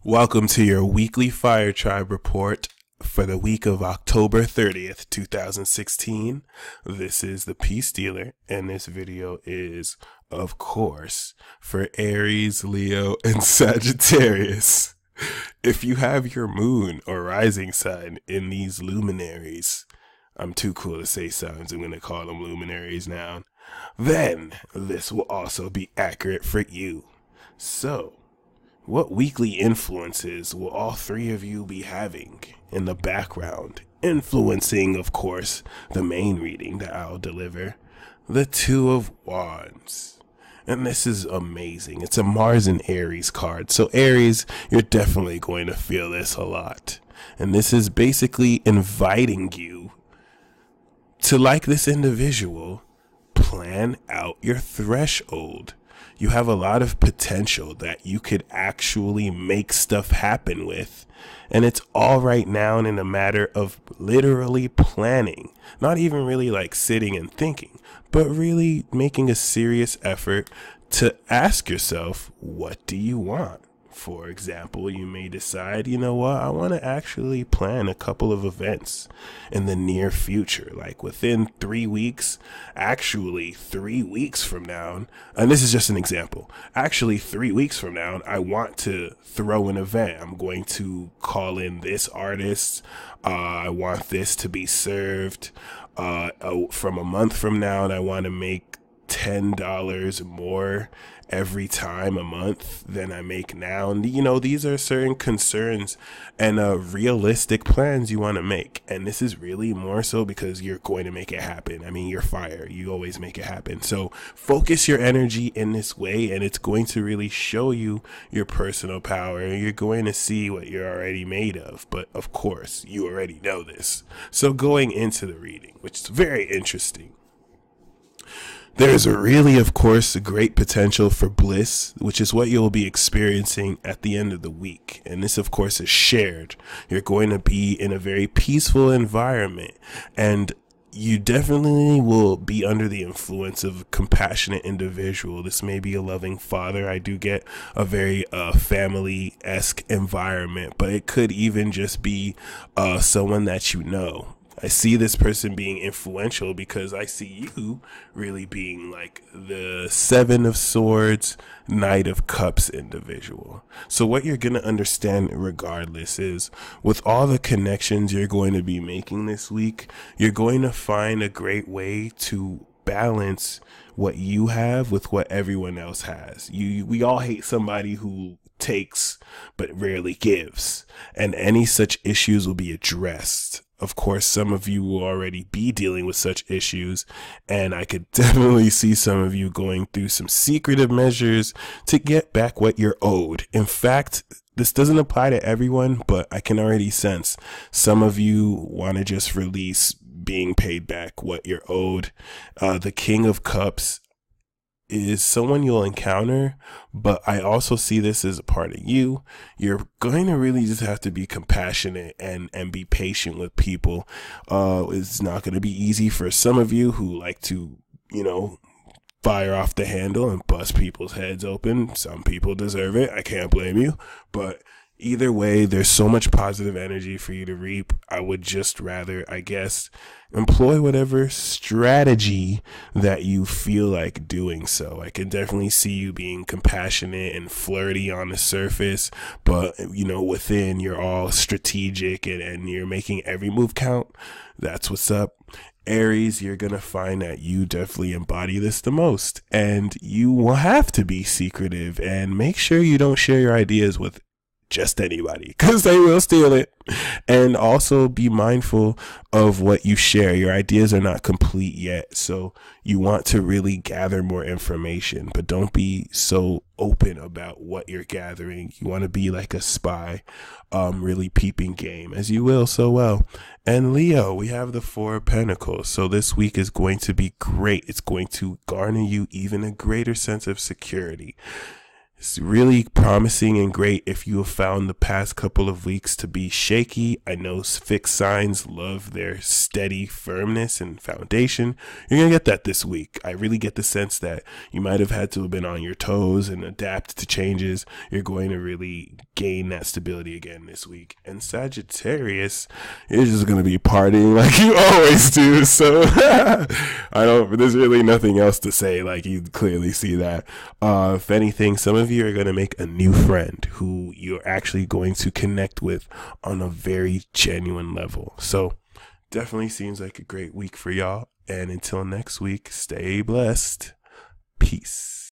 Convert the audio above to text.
Welcome to your weekly Fire Tribe report for the week of October 30th, 2016. This is the Peace Dealer, and this video is, of course, for Aries, Leo, and Sagittarius. If you have your moon or rising sign in these luminaries, I'm too cool to say signs, I'm going to call them luminaries now, then this will also be accurate for you. So, what weekly influences will all three of you be having in the background, influencing, of course, the main reading that I'll deliver? The Two of Wands. And this is amazing. It's a Mars and Aries card. So Aries, you're definitely going to feel this a lot. And this is basically inviting you to, like this individual, plan out your threshold. You have a lot of potential that you could actually make stuff happen with. And it's all right now in a matter of literally planning. Not even really like sitting and thinking, but really making a serious effort to ask yourself, what do you want? For example, you may decide, you know what, I want to actually plan a couple of events in the near future, like within 3 weeks, actually 3 weeks from now, and this is just an example, actually 3 weeks from now, I want to throw an event. I'm going to call in this artist. I want this to be served from a month from now, and I want to make $10 more every time a month than I make now. And you know, these are certain concerns and realistic plans you want to make. And this is really more so because you're going to make it happen. I mean, you're fire. You always make it happen. So focus your energy in this way, and it's going to really show you your personal power. You're going to see what you're already made of. But of course, you already know this. So going into the reading, which is very interesting, there's really, of course, a great potential for bliss, which is what you'll be experiencing at the end of the week. And this, of course, is shared. You're going to be in a very peaceful environment, and you definitely will be under the influence of a compassionate individual. This may be a loving father. I do get a very family-esque environment, but it could even just be someone that you know. I see this person being influential because I see you really being like the Seven of Swords, Knight of Cups individual. So what you're going to understand regardless is, with all the connections you're going to be making this week, you're going to find a great way to balance what you have with what everyone else has. We all hate somebody who takes but rarely gives, and any such issues will be addressed. Of course, some of you will already be dealing with such issues, and I could definitely see some of you going through some secretive measures to get back what you're owed. In fact, this doesn't apply to everyone, but I can already sense some of you want to just release being paid back what you're owed. The King of Cups is someone you'll encounter, but I also see this as a part of you. You're going to really just have to be compassionate and be patient with people. It's not going to be easy for some of you who like to, you know, fire off the handle and bust people's heads open. Some people deserve it. I can't blame you, but either way, there's so much positive energy for you to reap. I would just rather, I guess, employ whatever strategy that you feel like doing so. I can definitely see you being compassionate and flirty on the surface, but, you know, within, you're all strategic and you're making every move count. That's what's up. Aries, you're going to find that you definitely embody this the most, and you will have to be secretive and make sure you don't share your ideas with just anybody, because they will steal it. And also be mindful of what you share. Your ideas are not complete yet, so you want to really gather more information, but don't be so open about what you're gathering. You want to be like a spy, really peeping game, as you will so well. And Leo, we have the Four of Pentacles. So this week is going to be great. It's going to garner you even a greater sense of security. It's really promising and great if you have found the past couple of weeks to be shaky. I know fixed signs love their steady firmness and foundation. You're going to get that this week. I really get the sense that you might have had to have been on your toes and adapt to changes. You're going to really gain that stability again this week. And Sagittarius, you're just going to be partying like you always do. So there's really nothing else to say. Like, you clearly see that. If anything, some of you are going to make a new friend who you're actually going to connect with on a very genuine level. So definitely seems like a great week for y'all. And until next week, stay blessed. Peace.